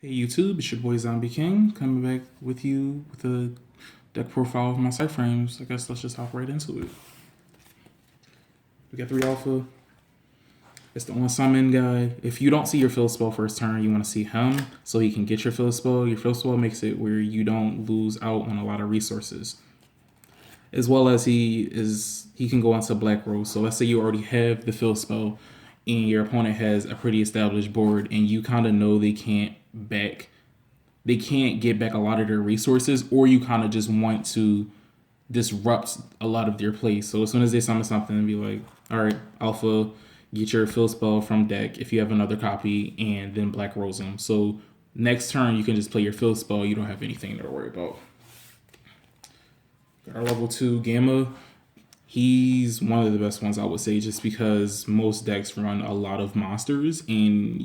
Hey YouTube, it's your boy Zombie King coming back with you with a deck profile of my Psy-frames. I guess let's just hop right into it. We got 3 alpha. It's the summon guy. If you don't see your fill spell first turn, you want to see him so he can get your fill spell. Your fill spell makes it where you don't lose out on a lot of resources. As well as he can go into Black Rose. So let's say you already have the fill spell and your opponent has a pretty established board and you kind of know they can't get back a lot of their resources, or you kind of just want to disrupt a lot of their plays. So as soon as they summon something and be like, all right, alpha, get your fill spell from deck if you have another copy, and then Black Rose them. So next turn you can just play your fill spell. You don't have anything to worry about. Got our level 2 Gamma. He's one of the best ones, I would say, just because most decks run a lot of monsters, and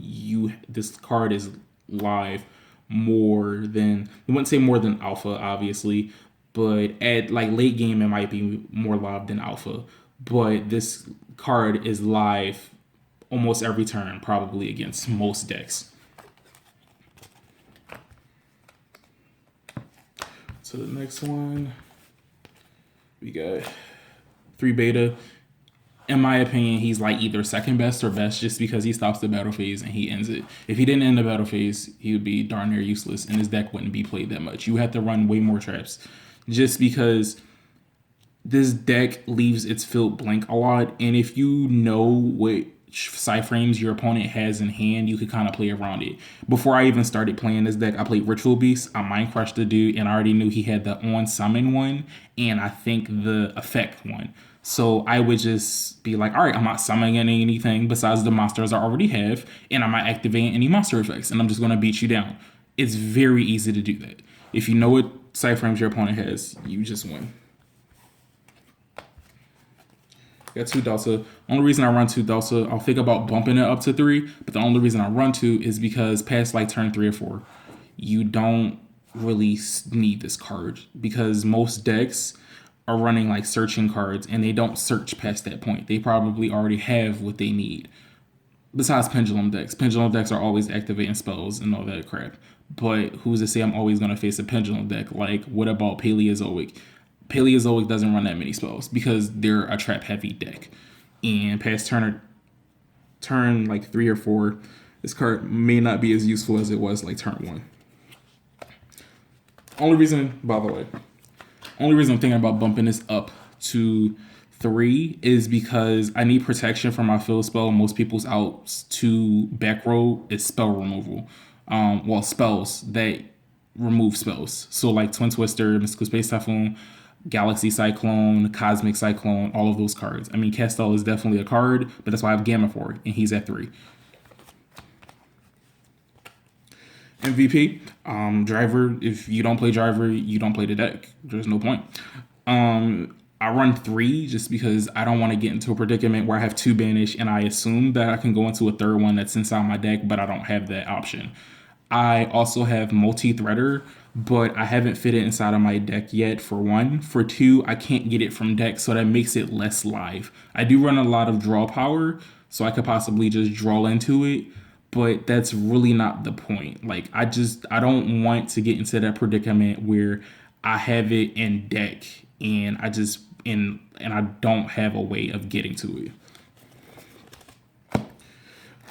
this card is live more than, I wouldn't say more than alpha, obviously, but at like late game it might be more live than alpha. But this card is live almost every turn, probably against most decks. So the next one, we got 3 beta. In my opinion, he's like either second best or best just because he stops the battle phase and he ends it. If he didn't end the battle phase, he would be darn near useless and his deck wouldn't be played that much. You have to run way more traps just because this deck leaves its field blank a lot. And if you know what Psy-frames your opponent has in hand, you could kind of play around it. Before I even started playing this deck, I played Ritual Beast. I mind crushed the dude and I already knew he had the on summon one and I think the effect one. So I would just be like, all right, I'm not summoning anything besides the monsters I already have, and I'm not activating any monster effects, and I'm just going to beat you down. It's very easy to do that. If you know what Psy-frames your opponent has, you just win. Got 2 Delta. Only reason I run 2 Delta, I'll think about bumping it up to 3, but the only reason I run 2 is because past like turn 3 or 4, you don't really need this card because most decks are running like searching cards and they don't search past that point. They probably already have what they need. Besides pendulum decks. Pendulum decks are always activating spells and all that crap. But who's to say I'm always going to face a pendulum deck? Like, what about Paleozoic? Paleozoic doesn't run that many spells because they're a trap heavy deck. And past turn like 3 or 4, this card may not be as useful as it was like turn 1. Only reason, by the way, only reason I'm thinking about bumping this up to 3 is because I need protection from my fill spell. Most people's outs to back row is spell removal. Well, spells that remove spells. So like Twin Twister, Mystical Space Typhoon, Galaxy Cyclone, Cosmic Cyclone, all of those cards. I mean, Castel is definitely a card, but that's why I have Gamma for it, and he's at 3. MVP, driver. If you don't play driver, you don't play the deck. There's no point. I run 3 just because I don't want to get into a predicament where I have 2 banish and I assume that I can go into a third one that's inside my deck, but I don't have that option. I also have multi-threader, but I haven't fit it inside of my deck yet, for 1. For 2, I can't get it from deck, so that makes it less live. I do run a lot of draw power, so I could possibly just draw into it, but that's really not the point. Like, I don't want to get into that predicament where I have it in deck and I don't have a way of getting to it.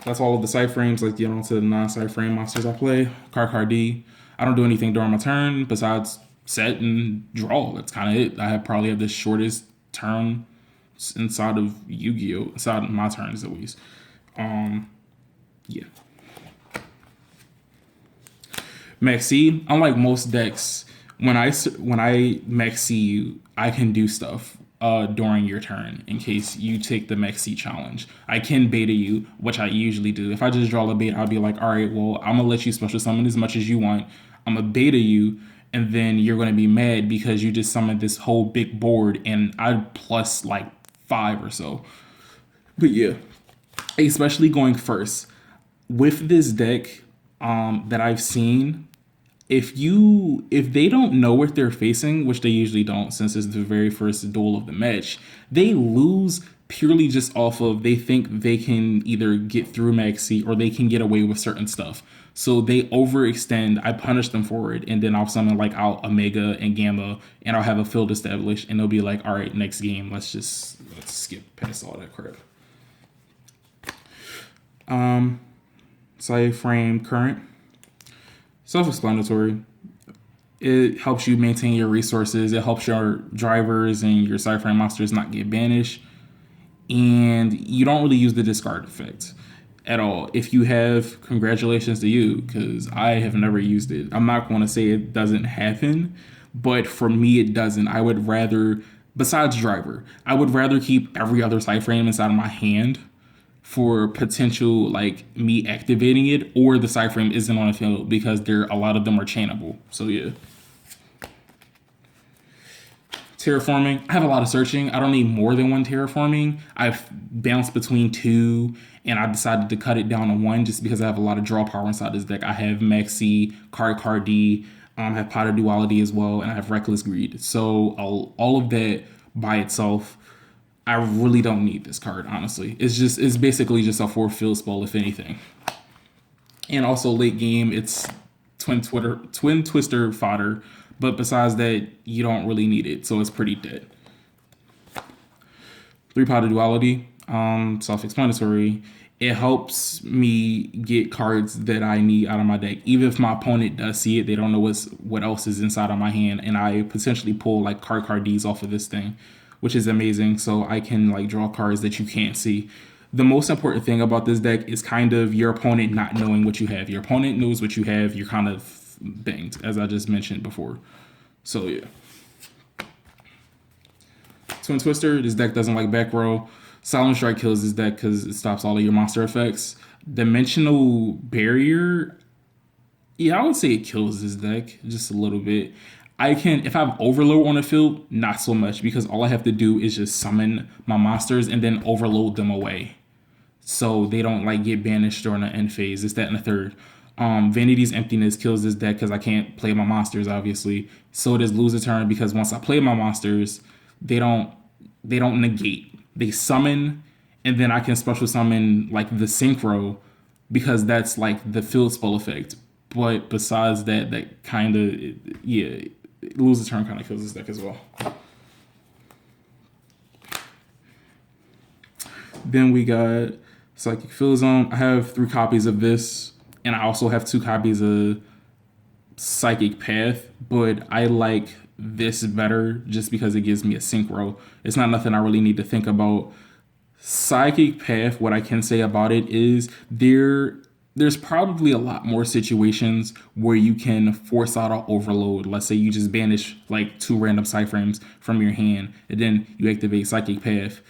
That's all of the Psy-frames. Like, get on to the non-Psy-frame monsters I play. Card D. I don't do anything during my turn besides set and draw. That's kind of it. I probably have the shortest turn inside of Yu-Gi-Oh! Inside of my turns, at least. Yeah. Maxi, unlike most decks, when I Maxi you, I can do stuff during your turn in case you take the Maxi challenge. I can beta you, which I usually do. If I just draw a beta, I'll be like, all right, well, I'm gonna let you special summon as much as you want. I'm gonna beta you, and then you're gonna be mad because you just summoned this whole big board and I plus like 5 or so. But yeah, especially going first with this deck that I've seen, if they don't know what they're facing, which they usually don't since it's the very first duel of the match, they lose purely just off of they think they can either get through Maxi or they can get away with certain stuff. So they overextend. I punish them for it, and then I'll summon like out Omega and Gamma, and I'll have a field established, and they'll be like, all right, next game, let's skip past all that crap. Psy-frame current, self-explanatory. It helps you maintain your resources. It helps your drivers and your Psy-frame monsters not get banished, and you don't really use the discard effect at all. If you have, congratulations to you, because I have never used it. I'm not going to say it doesn't happen, but for me it doesn't. I would rather, besides driver, I would rather keep every other Psy-frame inside of my hand for potential like me activating it, or the Psy-frame isn't on the field, because a lot of them are chainable. So yeah. Terraforming, I have a lot of searching. I don't need more than one terraforming. I've bounced between two, and I decided to cut it down to one just because I have a lot of draw power inside this deck. I have Maxi, Card D, I have Pot of Duality as well, and I have Reckless Greed. So all of that by itself, I really don't need this card, honestly. It's basically just a 4 field spell, if anything. And also late game, it's Twin Twister fodder. But besides that, you don't really need it, so it's pretty dead. 3 Pot of Duality, self-explanatory. It helps me get cards that I need out of my deck. Even if my opponent does see it, they don't know what else is inside of my hand, and I potentially pull like card Ds off of this thing, which is amazing. So I can like draw cards that you can't see. The most important thing about this deck is kind of your opponent not knowing what you have. Your opponent knows what you have. You're kind of banged, as I just mentioned before. So yeah. Twin Twister, this deck doesn't like back row. Silent Strike kills this deck because it stops all of your monster effects. Dimensional Barrier, yeah, I would say it kills this deck just a little bit. If I have Overload on the field, not so much, because all I have to do is just summon my monsters and then overload them away, so they don't like get banished during the end phase. It's that in the third. Vanity's Emptiness kills this deck because I can't play my monsters, obviously. So does Lose a Turn, because once I play my monsters, they don't negate. They summon, and then I can special summon like the Synchro, because that's like the field spell effect. But besides that, that kind of, yeah, Lose a Turn kind of kills this deck as well. Then we got Psychic Field Zone. I have 3 copies of this, and I also have 2 copies of Psychic Path, but I like this better just because it gives me a synchro. It's not nothing I really need to think about. Psychic Path, what I can say about it is there's probably a lot more situations where you can force out an overload. Let's say you just banish like 2 random Psy-frames from your hand, and then you activate Psychic Path,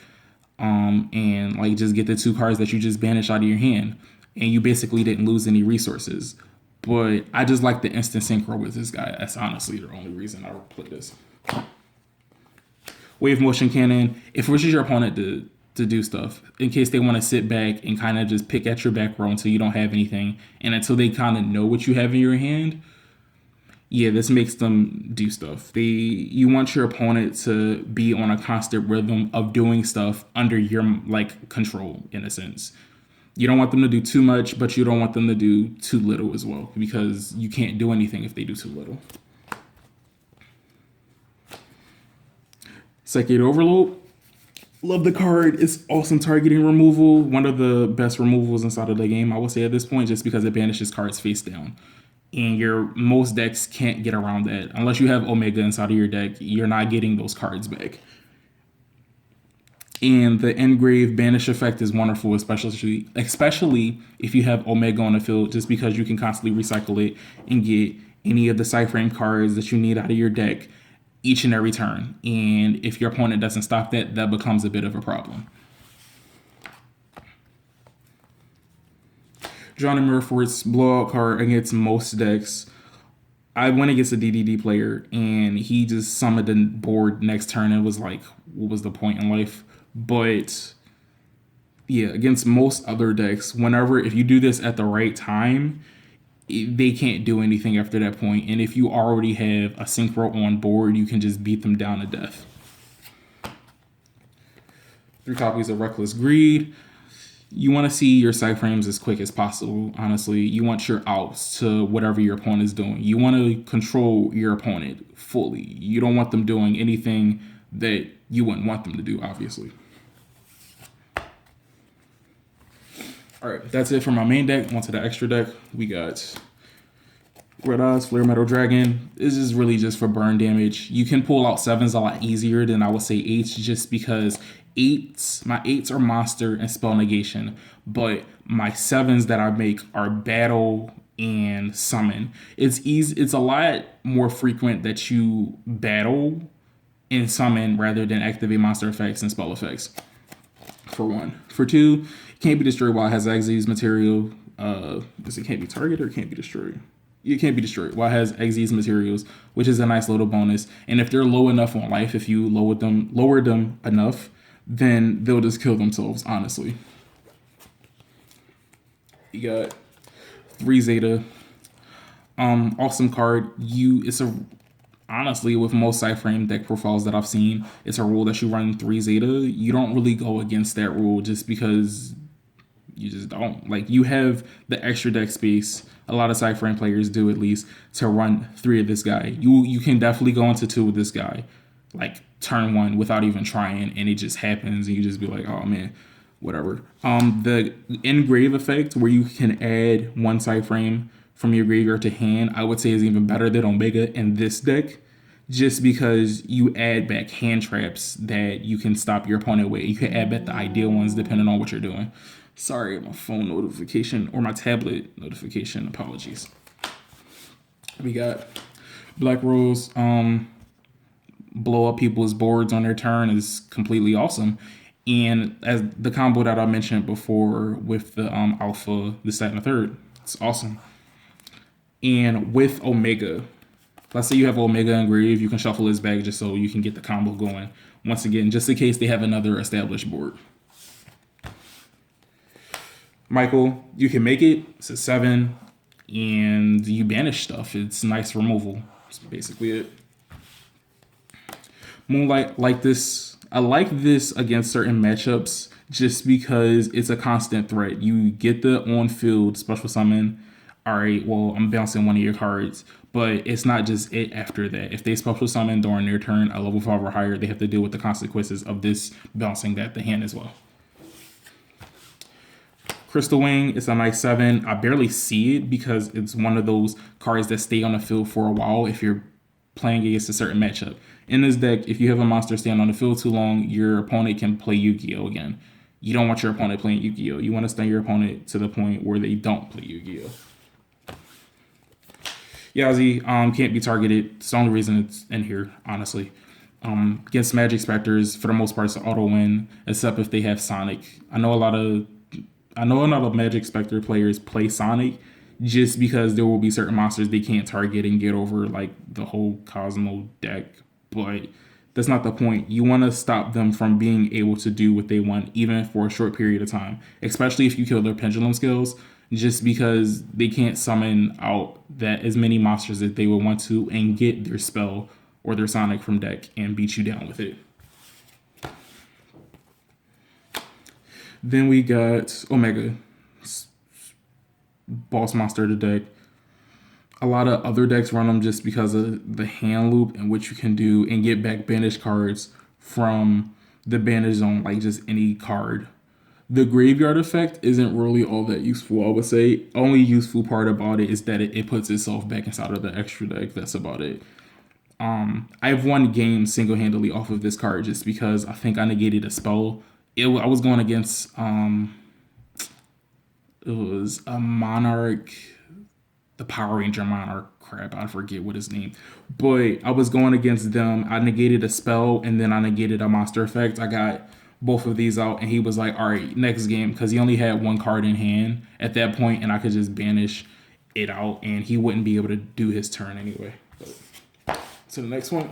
and like just get the 2 cards that you just banished out of your hand, and you basically didn't lose any resources. But I just like the instant synchro with this guy. That's honestly the only reason I would play this. Wave Motion Cannon, it forces your opponent to do stuff in case they want to sit back and kind of just pick at your back row until you don't have anything, and until they kind of know what you have in your hand. Yeah, this makes them do stuff. You want your opponent to be on a constant rhythm of doing stuff under your like control, in a sense. You don't want them to do too much, but you don't want them to do too little as well, because you can't do anything if they do too little. Psychic Overload. Love the card. It's awesome targeting removal. One of the best removals inside of the game, I would say at this point, just because it banishes cards face down. And most decks can't get around that. Unless you have Omega inside of your deck, you're not getting those cards back. And the Engrave Banish effect is wonderful, especially if you have Omega on the field, just because you can constantly recycle it and get any of the Psy-frame cards that you need out of your deck each and every turn. And if your opponent doesn't stop that, that becomes a bit of a problem. John and Murfort's blowout card against most decks. I went against a DDD player, and he just summoned the board next turn and was like, what was the point in life? But yeah, against most other decks, if you do this at the right time, they can't do anything after that point. And if you already have a synchro on board, you can just beat them down to death. 3 copies of Reckless Greed. You want to see your Psy-frames as quick as possible, honestly. You want your outs to whatever your opponent is doing. You want to control your opponent fully. You don't want them doing anything that you wouldn't want them to do, obviously. All right, that's it for my main deck. Onto the extra deck. We got Red Eyes, Flare Metal Dragon. This is really just for burn damage. You can pull out 7s a lot easier than I would say 8s, just because my 8s are monster and spell negation, but my 7s that I make are battle and summon. It's easy. It's a lot more frequent that you battle and summon rather than activate monster effects and spell effects. For one. For two, can't be destroyed while it has Xyz material. Does it can't be targeted or can't be destroyed? It can't be destroyed while it has Xyz materials, which is a nice little bonus. And if they're low enough on life, if you lower them enough, then they'll just kill themselves, honestly. You got 3 Zeta. Awesome card. Honestly, with most Psy-frame deck profiles that I've seen, it's a rule that you run 3 Zeta. You don't really go against that rule just because you just don't. Like, you have the extra deck space, a lot of Psy-frame players do at least, to run 3 of this guy. You can definitely go into 2 with this guy, like turn 1 without even trying, and it just happens, and you just be like, oh man, whatever. The engrave effect, where you can add 1 Psy-frame from your graveyard to hand, I would say is even better than Omega in this deck, just because you add back hand traps that you can stop your opponent with. You can add back the ideal ones depending on what you're doing. Sorry, my phone notification or my tablet notification. Apologies. We got Black Rose. Blow up people's boards on their turn is completely awesome. And as the combo that I mentioned before with the Alpha, the second and third, it's awesome. And with Omega, let's say you have Omega engraved, you can shuffle his bag just so you can get the combo going. Once again, just in case they have another established board. Michael, you can make it. It's a 7, and you banish stuff. It's nice removal. That's basically it. Moonlight, like this. I like this against certain matchups just because it's a constant threat. You get the on-field special summon. All right, well, I'm bouncing one of your cards, but it's not just it after that. If they special summon during their turn, a level 5 or higher, they have to deal with the consequences of this bouncing that the hand as well. Crystal Wing is a nice 7. I barely see it because it's one of those cards that stay on the field for a while if you're playing against a certain matchup. In this deck, if you have a monster stand on the field too long, your opponent can play Yu-Gi-Oh! Again. You don't want your opponent playing Yu-Gi-Oh! You want to stun your opponent to the point where they don't play Yu-Gi-Oh! Yazi can't be targeted. It's the only reason it's in here, honestly. Against Magic Specters, for the most part, it's an auto win, except if they have Sonic. I know a lot of Magic Spectre players play Sonic just because there will be certain monsters they can't target and get over, like the whole Cosmo deck. But that's not the point. You want to stop them from being able to do what they want, even for a short period of time, especially if you kill their pendulum skills, just because they can't summon out that as many monsters that they would want to and get their spell or their Sonic from deck and beat you down with it. Then we got Omega, boss monster of the deck. A lot of other decks run them just because of the hand loop and what you can do and get back banish cards from the banish zone, like just any card. The graveyard effect isn't really all that useful, I would say. Only useful part about it is that it puts itself back inside of the extra deck. That's about it. I've won games single-handedly off of this card just because I think I negated a spell. I was going against it was a Monarch, the Power Ranger Monarch, crap, I forget what his name. But I was going against them. I negated a spell and then I negated a monster effect. I got both of these out and he was like, all right, next game, because he only had 1 card in hand at that point and I could just banish it out and he wouldn't be able to do his turn anyway. But, so the next one.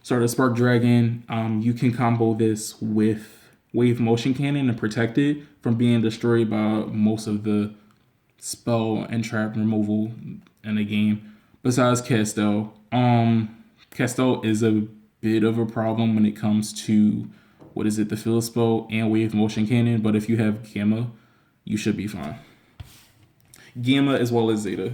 Start a Spark Dragon. You can combo this with Wave Motion Cannon and protect it from being destroyed by most of the spell and trap removal in the game. Besides Castel. Castel is a bit of a problem when it comes to what is it, the field spell and wave motion cannon. But if you have Gamma, you should be fine. Gamma as well as Zeta.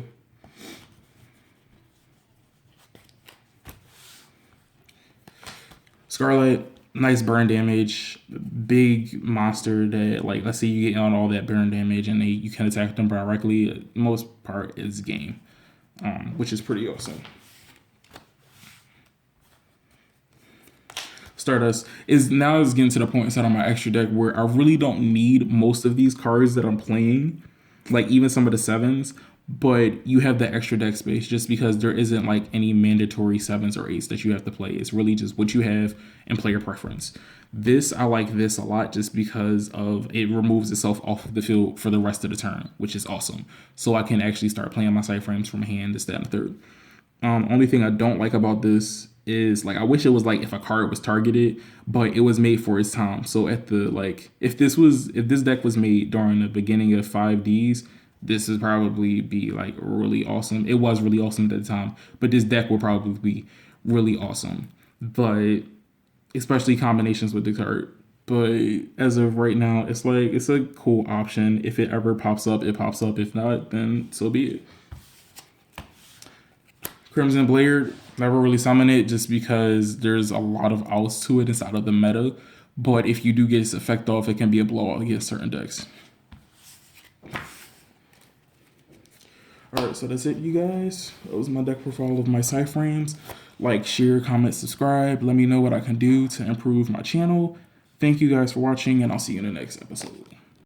Scarlet, nice burn damage, big monster that, like, let's say you get on all that burn damage and you can attack them directly. Most part is game, which is pretty awesome. Stardust is getting to the point inside of my extra deck where I really don't need most of these cards that I'm playing, like even some of the 7s, but you have the extra deck space just because there isn't like any mandatory 7s or 8s that you have to play. It's really just what you have and player preference. I like this a lot just because of it removes itself off of the field for the rest of the turn, which is awesome. So I can actually start playing my Psy-frames from hand, this, that, and the third. Only thing I don't like about this is, like, I wish it was like if a card was targeted, but it was made for its time. So at the, like, if this deck was made during the beginning of 5Ds, this would probably be like really awesome. It was really awesome at the time, but this deck will probably be really awesome. But especially combinations with the card. But as of right now, it's like, it's a cool option. If it ever pops up, it pops up. If not, then so be it. Crimson Blade, never really summon it just because there's a lot of outs to it inside of the meta. But if you do get its effect off, it can be a blowout against certain decks. Alright, so that's it, you guys. That was my deck profile of my Psy-frames. Like, share, comment, subscribe. Let me know what I can do to improve my channel. Thank you guys for watching, and I'll see you in the next episode.